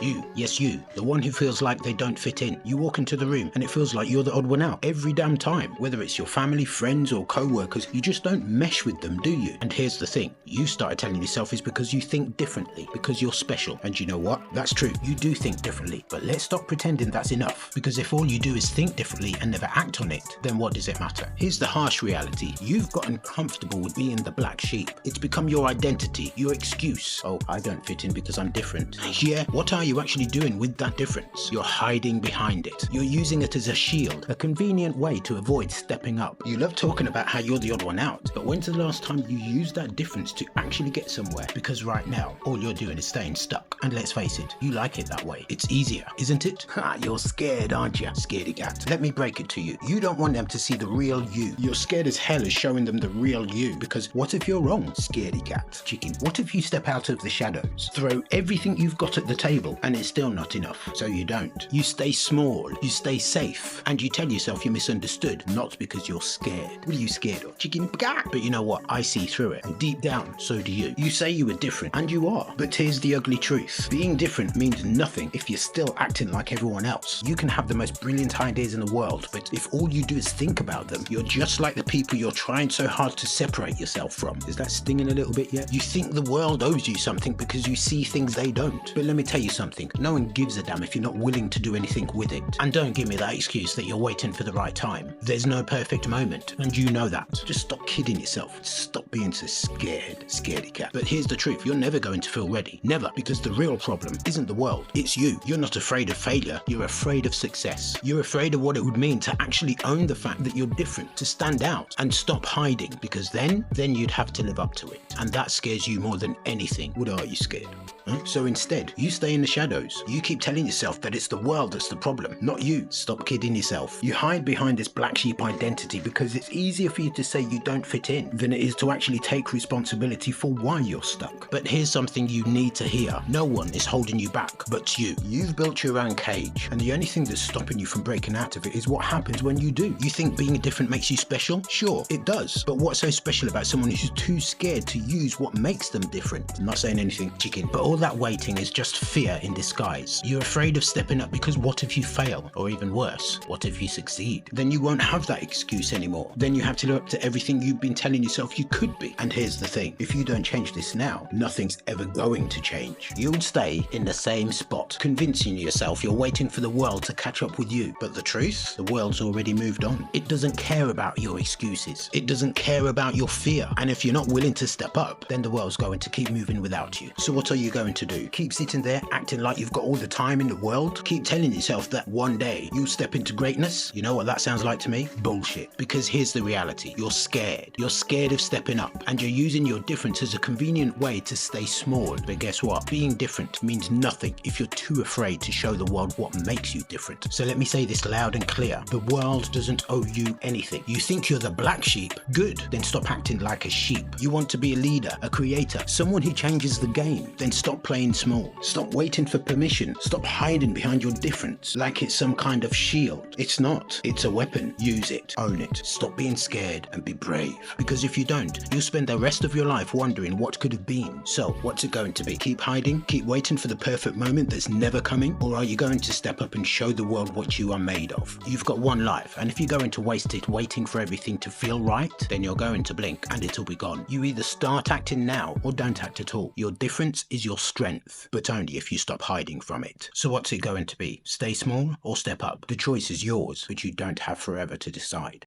You, yes you, the one who feels like they don't fit in. You walk into the room and it feels like you're the odd one out every damn time. Whether it's your family, friends or co-workers, you just don't mesh with them, do you? And here's the thing, you started telling yourself it's because you think differently, because you're special. And you know what? That's true, you do think differently. But let's stop pretending that's enough. Because if all you do is think differently and never act on it, then what does it matter? Here's the harsh reality. You've gotten comfortable with being the black sheep. It's become your identity, your excuse. Oh, I don't fit in because I'm different. Yeah, what are you actually doing with that difference? You're hiding behind it. You're using it as a shield, a convenient way to avoid stepping up. You love talking about how you're the odd one out, but when's the last time you used that difference to actually get somewhere? Because right now, all you're doing is staying stuck. And let's face it, you like it that way. It's easier, isn't it? Ha, you're scared, aren't you? Scaredy cat. Let me break it to you. You don't want them to see the real you. You're scared as hell of showing them the real you, because what if you're wrong? Scaredy cat. Chicken. What if you step out of the shadows, throw everything you've got at the table, and it's still not enough? So you don't. You stay small, you stay safe, and you tell yourself you're misunderstood, not because you're scared. What are you scared of? Chicken. But you know what? I see through it, and deep down, so do you. You say you were different, and you are. But here's the ugly truth. Being different means nothing if you're still acting like everyone else. You can have the most brilliant ideas in the world, but if all you do is think about them, you're just like the people you're trying so hard to separate yourself from. Is that stinging a little bit yet? You think the world owes you something because you see things they don't. But let me tell you something, no one gives a damn if you're not willing to do anything with it. And don't give me that excuse that you're waiting for the right time. There's no perfect moment, and you know that. Just stop kidding yourself. Stop being so scared, scaredy cat. But here's the truth, you're never going to feel ready. Never, because the real problem isn't the world, it's you. You're not afraid of failure, you're afraid of success. You're afraid of what it would mean to actually own the fact that you're different, to stand out and stop hiding, because then you'd have to live up to it. And that scares you more than anything. What are you scared? Huh? So instead, you stay in the shadows. You keep telling yourself that it's the world that's the problem, not you. Stop kidding yourself. You hide behind this black sheep identity because it's easier for you to say you don't fit in than it is to actually take responsibility for why you're stuck. But here's something you need to hear. No one is holding you back but you. You've built your own cage, and the only thing that's stopping you from breaking out of it is what happens when you do. You think being different makes you special? Sure, it does. But what's so special about someone who's too scared to use what makes them different? I'm not saying anything, chicken, but all that waiting is just fear in disguise. You're afraid of stepping up because what if you fail? Or even worse, what if you succeed? Then you won't have that excuse anymore. Then you have to live up to everything you've been telling yourself you could be. And here's the thing, if you don't change this now, nothing's ever going to change. You'll stay in the same spot, convincing yourself you're waiting for the world to catch up with you. But the truth, the world's already moved on. It doesn't care about your excuses. It doesn't care about your fear. And if you're not willing to step up, then the world's going to keep moving without you. So what are you going to do? Keep sitting there acting like you've got all the time in the world? Keep telling yourself that one day you'll step into greatness? You know what that sounds like to me? Bullshit. Because here's the reality. You're scared. You're scared of stepping up, and you're using your difference as a convenient way to stay small. But guess what? Being different means nothing if you're too afraid to show the world what makes you different. So let me say this loud and clear. The world doesn't owe you anything. You think you're the black sheep? Good. Then stop acting like a sheep. You want to be a leader, a creator, someone who changes the game? Then stop playing small. Stop waiting for permission. Stop hiding behind your difference like it's some kind of shield. It's not. It's a weapon. Use it. Own it. Stop being scared and be brave. Because if you don't, you'll spend the rest of your life wondering what could have been. So what's it going to be? Keep hiding? Keep waiting for the perfect moment that's never coming? Or are you going to step up and show the world what you are made of? You've got one life, and if you're going to waste it waiting for everything to feel right, then you're going to blink and it'll be gone. You either start acting now or don't act at all. Your difference is your strength, but only if you stop hiding from it. So what's it going to be? Stay small or step up? The choice is yours, but you don't have forever to decide.